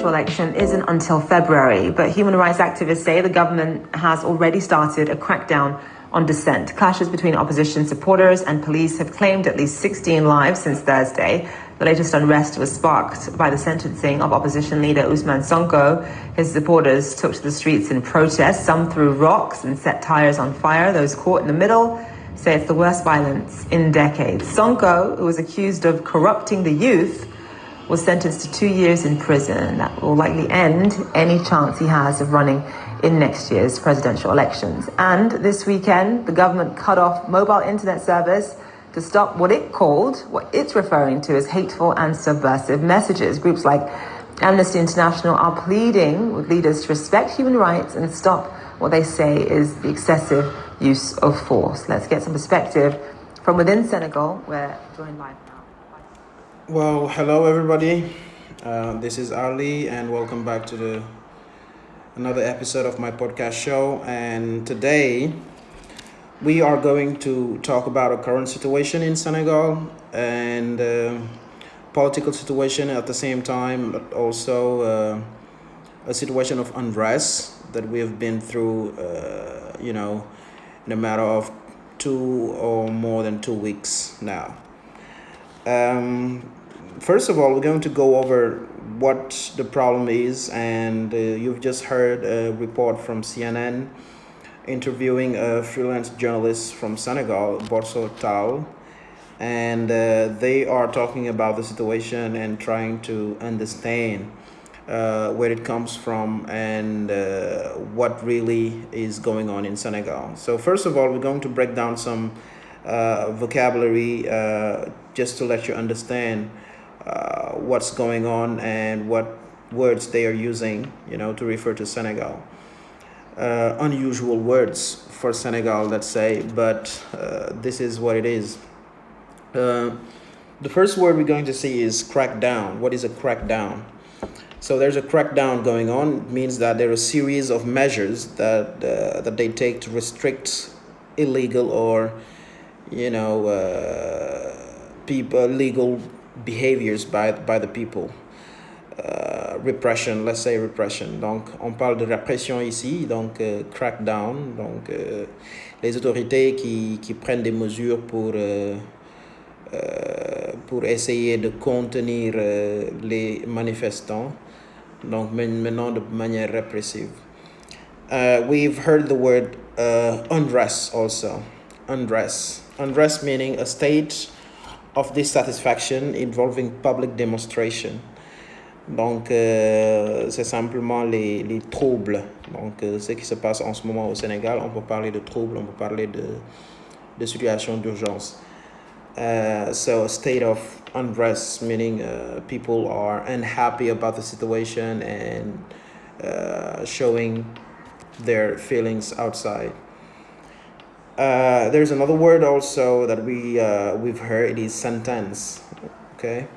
presidential election isn't until February, but human rights activists say the government has already started a crackdown on dissent. Clashes between opposition supporters and police have claimed at least 16 lives since Thursday. The latest unrest was sparked by the sentencing of opposition leader Ousmane Sonko. His supporters took to the streets in protest. Some threw rocks and set tires on fire. Those caught in the middle say it's the worst violence in decades. Sonko, who was accused of corrupting the youth, was sentenced to 2 years in prison. That will likely end any chance he has of running in next year's presidential elections. And this weekend, the government cut off mobile internet service to stop what it's referring to as hateful and subversive messages. Groups like Amnesty International are pleading with leaders to respect human rights and stop what they say is the excessive use of force. Let's get some perspective from within Senegal. We're joined live now. Well, hello everybody. This is Ali, and welcome back to another episode of my podcast show. And today we are going to talk about a current situation in Senegal and political situation at the same time, but also a situation of unrest that we have been through, in a matter of 2 or more than 2 weeks now. First of all, we're going to go over what the problem is, and you've just heard a report from CNN interviewing a freelance journalist from Senegal, Borso Tal, and they are talking about the situation and trying to understand where it comes from and what really is going on in Senegal. So first of all, we're going to break down some vocabulary just to let you understand what's going on and what words they are using, to refer to Senegal. Unusual words for Senegal, let's say, but this is what it is. The first word we're going to see is crackdown. What is a crackdown? So there's a crackdown going on. It means that there are a series of measures that they take to restrict illegal or legal behaviors by the people. Repression, let's say repression. Donc, on parle de répression ici, donc crackdown, donc les autorités qui prennent des mesures pour essayer de contenir les manifestants, donc maintenant de manière répressive. We've heard the word unrest also. Unrest meaning a state of dissatisfaction involving public demonstration. Donc, c'est simplement les troubles. Donc, ce qui se passe en ce moment au Sénégal, on peut parler de troubles, on peut parler de situation d'urgence. So, a state of unrest, meaning people are unhappy about the situation and showing their feelings outside. There's another word also that we've heard. It is sentence. Okay,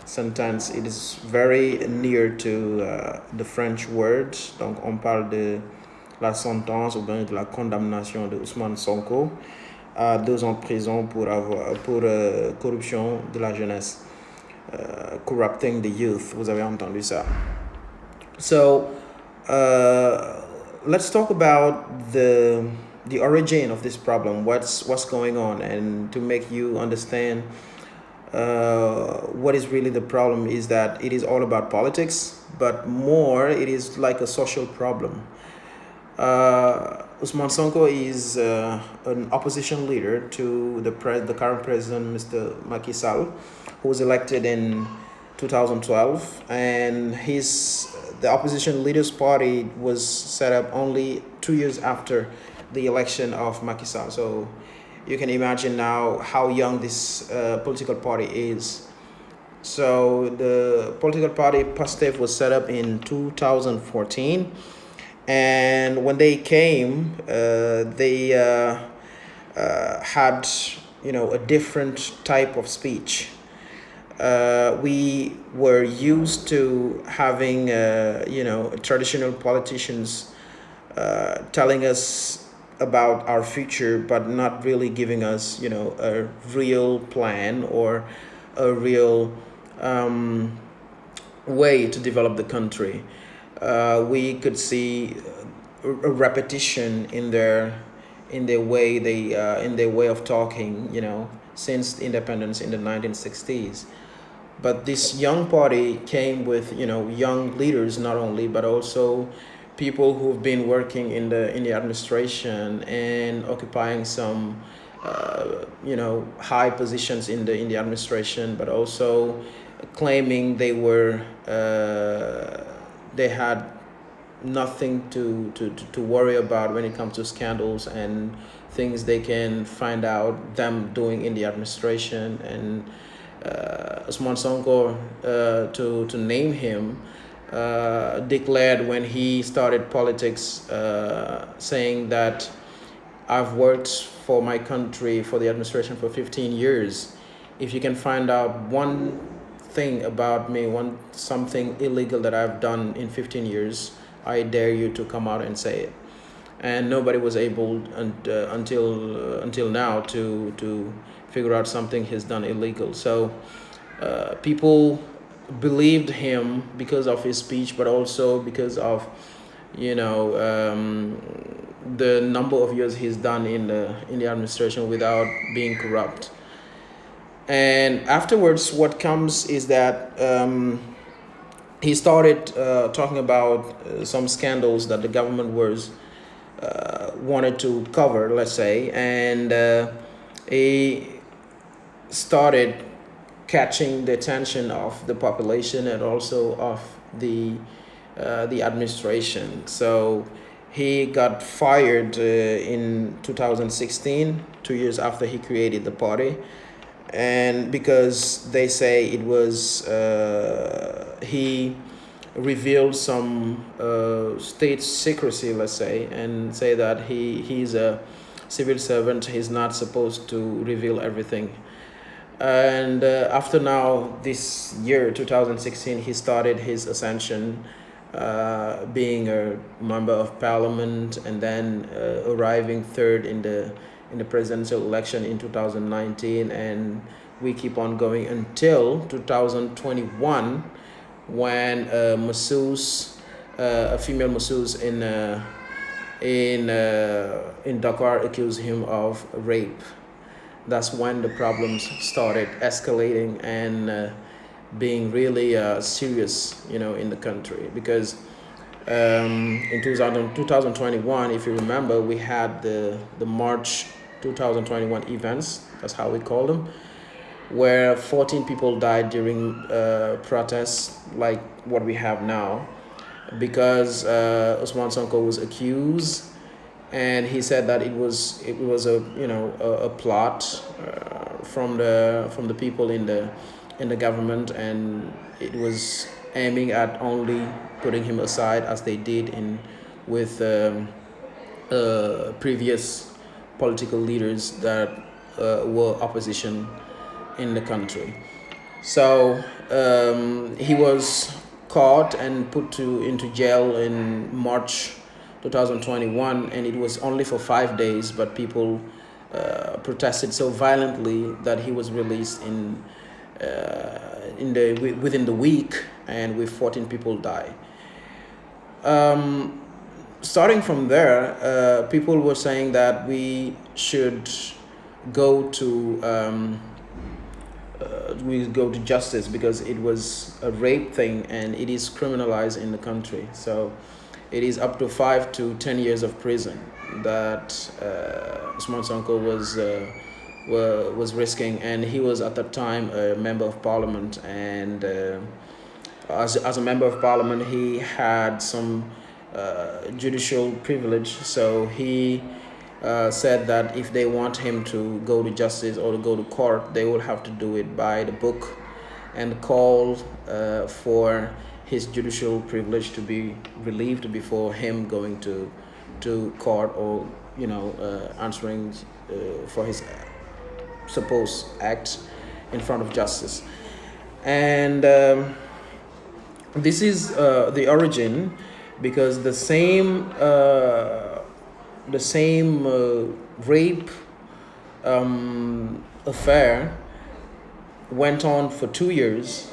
sentence. It is very near to the French word. Donc on parle de la sentence ou bien de la condamnation de Ousmane Sonko à 2 ans de prison pour corruption de la jeunesse, corrupting the youth. Vous avez entendu ça. So let's talk about the origin of this problem, what's going on, and to make you understand what is really the problem is that it is all about politics, but more it is like a social problem. Ousmane Sonko is an opposition leader to the current president, Mr. Macky Sall, who was elected in 2012, and the opposition leaders party was set up only 2 years after the election of Macky Sall. So you can imagine now how young this political party is. So the political party PASTEF was set up in 2014, and when they came, they had a different type of speech. We were used to having traditional politicians telling us about our future, but not really giving us a real plan or a real way to develop the country. We could see a repetition in their way in their way of talking, since independence in the 1960s. But this young party came with young leaders, not only but also people who've been working in the administration and occupying some high positions in the administration, but also claiming they had nothing to worry about when it comes to scandals and things they can find out them doing in the administration. And Ousmane Sonko, to name him, declared when he started politics, saying that I've worked for my country, for the administration for 15 years. If you can find out one thing about me, something illegal that I've done in 15 years, I dare you to come out and say it. And nobody was able until now to figure out something he's done illegal. So people believed him because of his speech, but also because of the number of years he's done in the administration without being corrupt. And afterwards, what comes is that he started talking about some scandals that the government was wanted to cover, let's say, and he started catching the attention of the population and also of the administration. So he got fired in 2016, 2 years after he created the party, and because they say it was he revealed some state secrecy, let's say, and say that he's a civil servant, he's not supposed to reveal everything. And after now, this year 2016, he started his ascension, being a member of parliament, and then arriving third in the presidential election in 2019, and we keep on going until 2021, when a female masseuse in Dakar accused him of rape. That's when the problems started escalating and being really serious, in the country. Because in 2021, if you remember, we had the March 2021 events, that's how we call them, where 14 people died during protests like what we have now, because Ousmane Sonko was accused, and he said that it was a plot from the people in the government, and it was aiming at only putting him aside, as they did with previous political leaders that were opposition in the country. So he was caught and put into jail in March 2021, and it was only for 5 days, but people protested so violently that he was released within the week, and with 14 people die. Starting from there, people were saying that we should go to justice, because it was a rape thing and it is criminalized in the country. So it is up to 5 to 10 years of prison that Ousmane Sonko was risking, and he was at that time a member of parliament, and as a member of parliament he had some judicial privilege. So he said that if they want him to go to justice or to go to court, they will have to do it by the book, and call for his judicial privilege to be relieved before him going to court, or answering for his supposed act in front of justice. And this is the origin, because the same rape affair went on for 2 years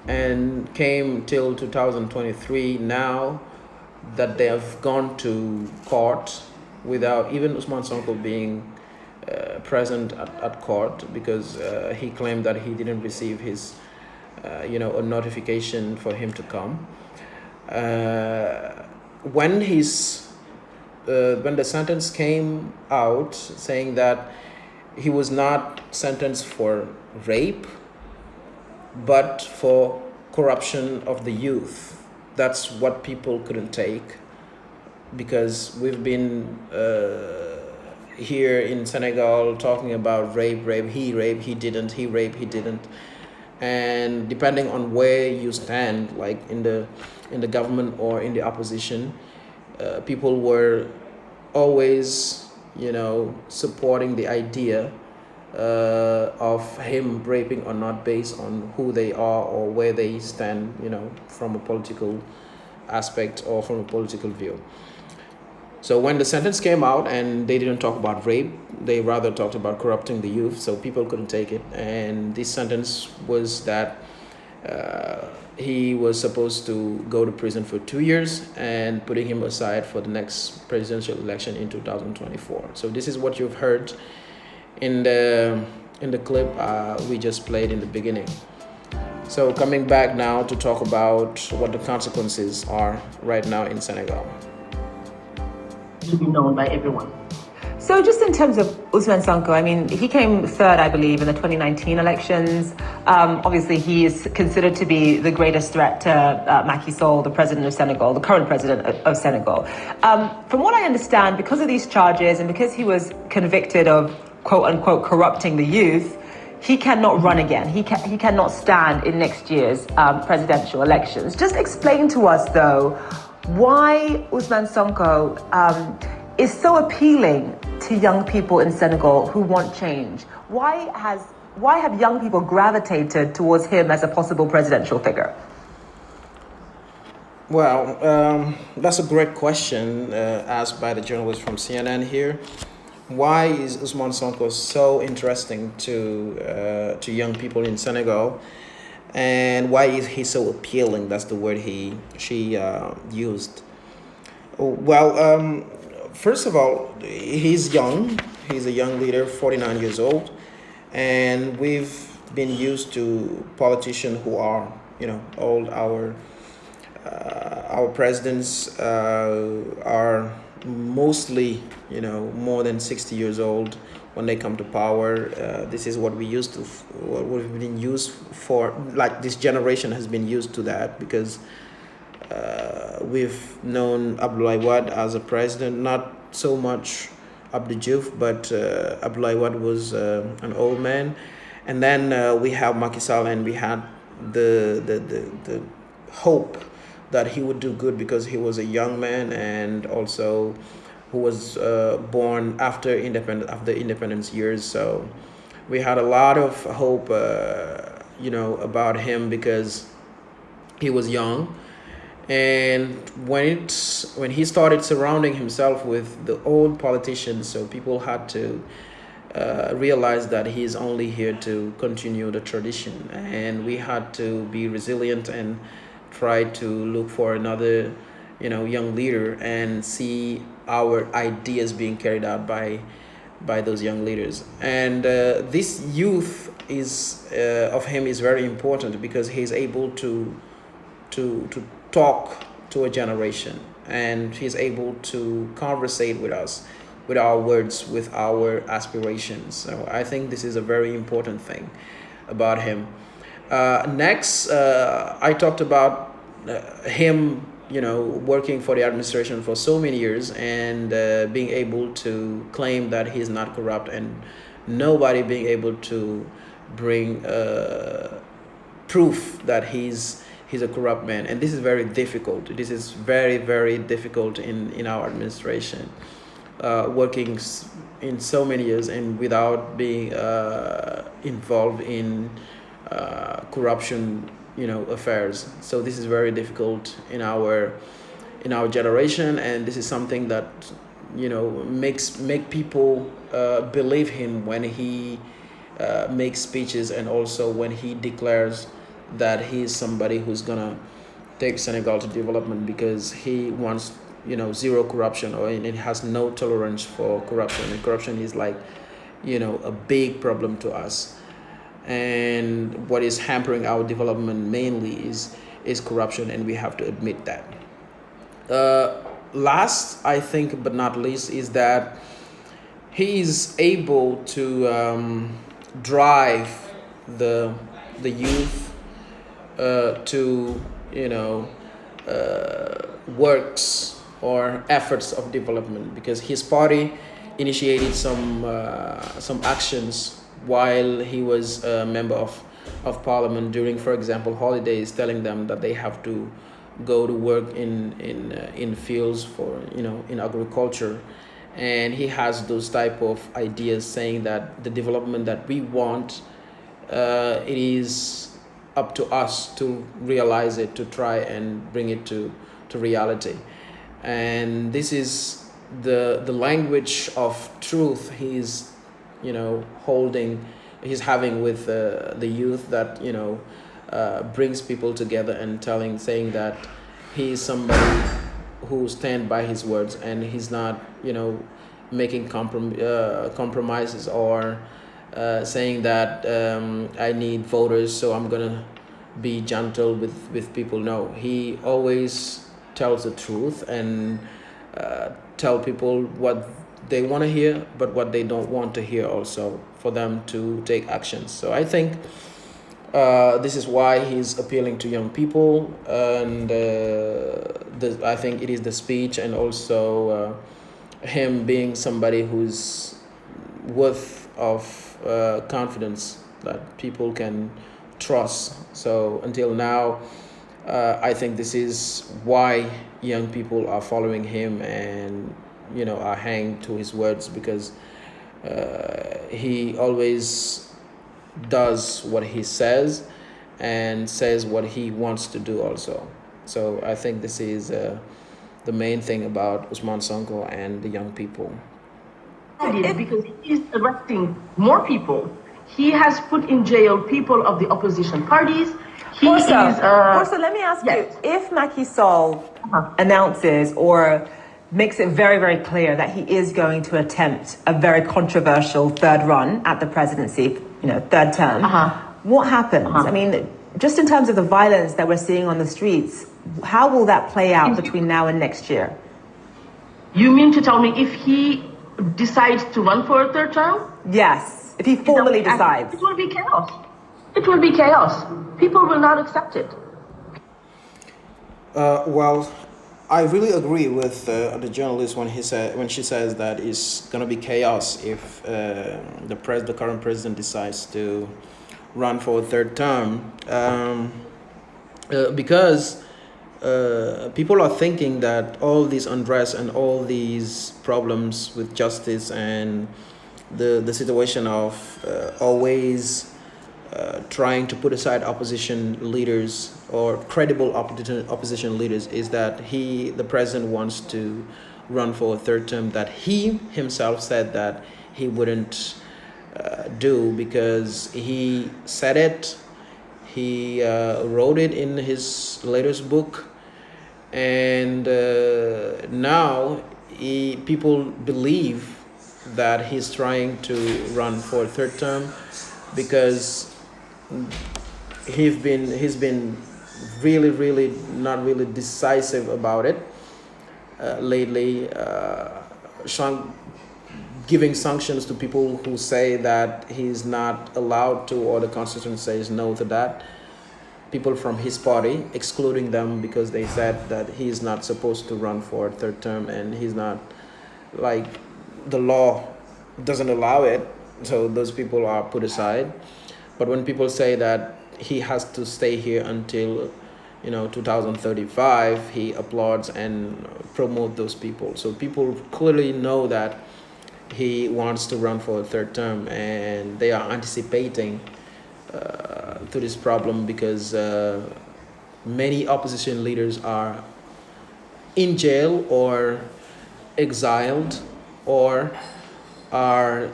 and came till 2023 now that they have gone to court without even Ousmane Sonko being present at court, because he claimed that he didn't receive his, a notification for him to come. When the sentence came out saying that he was not sentenced for rape, but for corruption of the youth. That's what people couldn't take, because we've been here in Senegal talking about rape, he didn't, he raped, he didn't. And depending on where you stand, like in the government or in the opposition, people were always, supporting the idea of him raping or not based on who they are or where they stand, from a political aspect or from a political view. So when the sentence came out and they didn't talk about rape, they rather talked about corrupting the youth, so people couldn't take it. And this sentence was that he was supposed to go to prison for 2 years and putting him aside for the next presidential election in 2024. So this is what you've heard in the clip we just played in the beginning. So coming back now to talk about what the consequences are right now in Senegal. To be known by everyone. So just in terms of Ousmane Sonko, I mean, he came third, I believe, in the 2019 elections. Obviously, he is considered to be the greatest threat to Macky Sall, the president of Senegal, the current president of Senegal. From what I understand, because of these charges and because he was convicted of, quote unquote, corrupting the youth, he cannot run again. He cannot stand in next year's presidential elections. Just explain to us, though, why Ousmane Sonko is so appealing to young people in Senegal who want change. Why have young people gravitated towards him as a possible presidential figure? Well, that's a great question asked by the journalist from CNN here. Why is Ousmane Sonko so interesting to young people in Senegal? And why is he so appealing? That's the word she used. Well, first of all, he's young. He's a young leader, 49 years old. And we've been used to politicians who are, old. Our presidents are mostly, more than 60 years old when they come to power. This is what we've been used for. Like, this generation has been used to that, because we've known Abdoulaye Wade as a president, not so much Abdou Diouf, but Abdoulaye Wade was an old man. And then we have Macky Sall, and we had the hope that he would do good because he was a young man, and also who was born after independence years. So we had a lot of hope, about him because he was young. And when he started surrounding himself with the old politicians, so people had to realize that he is only here to continue the tradition, and we had to be resilient and try to look for another, young leader and see our ideas being carried out by those young leaders. And this youth of him is very important, because he's able to talk to a generation, and he's able to conversate with us, with our words, with our aspirations. So I think this is a very important thing about him. Next, I talked about him, working for the administration for so many years, and being able to claim that he's not corrupt, and nobody being able to bring proof that he's a corrupt man. And this is very difficult. This is very, very difficult in our administration, working in so many years and without being involved in corruption, affairs. So this is very difficult in our generation, and this is something that make people believe him when he makes speeches, and also when he declares that he's somebody who's gonna take Senegal to development, because he wants, zero corruption, or it has no tolerance for corruption, and corruption is like, a big problem to us. And what is hampering our development mainly is corruption, and we have to admit that. Last, I think, but not least, is that he is able to drive the youth to works or efforts of development, because his party initiated some actions while he was a member of parliament during, for example, holidays, telling them that they have to go to work in fields for, in agriculture. And he has those type of ideas, saying that the development that we want, it is up to us to realize it, to try and bring it to reality. And this is the language of truth he's he's having with the youth, that brings people together, and saying that he's somebody who stand by his words, and he's not making compromises, or saying that I need voters, so I'm gonna be gentle with people. No, he always tells the truth, and tell people what they want to hear, but what they don't want to hear also, for them to take actions. So I think this is why he's appealing to young people, and I think it is the speech, and also him being somebody who's worth of confidence that people can trust. So until now, I think this is why young people are following him, and are hanging to his words, because he always does what he says, and says what he wants to do also. So I think this is the main thing about Ousmane Sonko and the young people. Because he's arresting more people. He has put in jail people of the opposition parties. Also, let me ask you, if Macky Sall announces or makes it very, very clear that he is going to attempt a very controversial third run at the presidency, third term, what happens? I mean, just in terms of the violence that we're seeing on the streets, how will that play out between now and next year? You mean to tell me if he decides to run for a third term? Yes, if he formally decides. It will be chaos. It will be chaos. People will not accept it. Well, I really agree with the journalist when she says that it's gonna be chaos if the current president decides to run for a third term, because people are thinking that all these unrest and all these problems with justice, and the situation of always trying to put aside opposition leaders, or credible opposition leaders, is that the president wants to run for a third term, that he himself said that he wouldn't do, because he said it, he wrote it in his latest book, and now people believe that he's trying to run for a third term, because he's been really not really decisive about it lately, giving sanctions to people who say that he's not allowed to, or the constitution says no to that. People from his party, excluding them because they said that he's not supposed to run for a third term, and he's not, like, the law doesn't allow it, so those people are put aside. But when people say that he has to stay here until 2035, he applauds and promotes those people. So people clearly know that he wants to run for a third term, and they are anticipating to this problem, because many opposition leaders are in jail or exiled, or are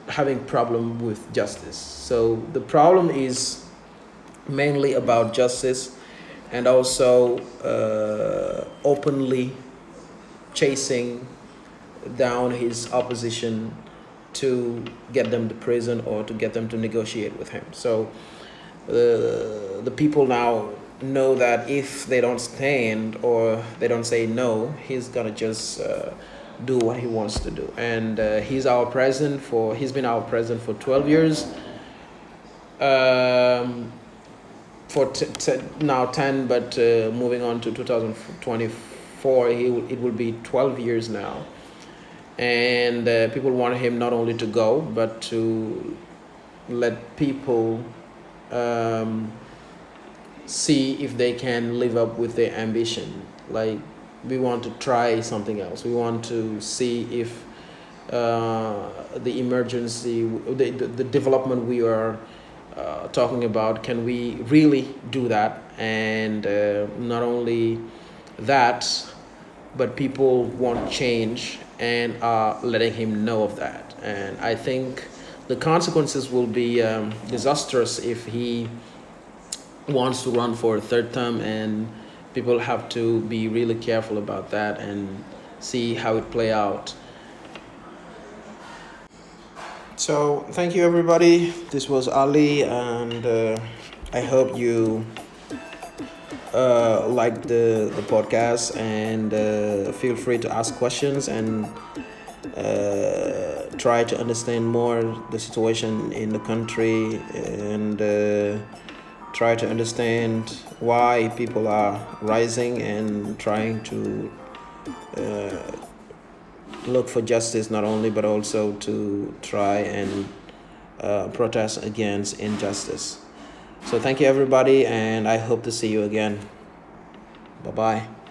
having problem with justice. So the problem is mainly about justice, and also openly chasing down his opposition to get them to prison or to get them to negotiate with him. So the people now know that if they don't stand or they don't say no, he's gonna just do what he wants to do. And he's been our president for 12 years. For now 10, but moving on to 2024, it will be 12 years now. And people want him not only to go, but to let people see if they can live up with their ambition. Like, we want to try something else. We want to see if the emergency, the development we are talking about, can we really do that? And not only that, but people want change and are letting him know of that. And I think the consequences will be disastrous if he wants to run for a third term, and people have to be really careful about that and see how it play out. So thank you, everybody. This was Ali, and I hope you liked the podcast, and feel free to ask questions and try to understand more the situation in the country, and try to understand why people are rising and trying to look for justice, not only but also to try and protest against injustice. So thank you, everybody, and I hope to see you again. Bye-bye.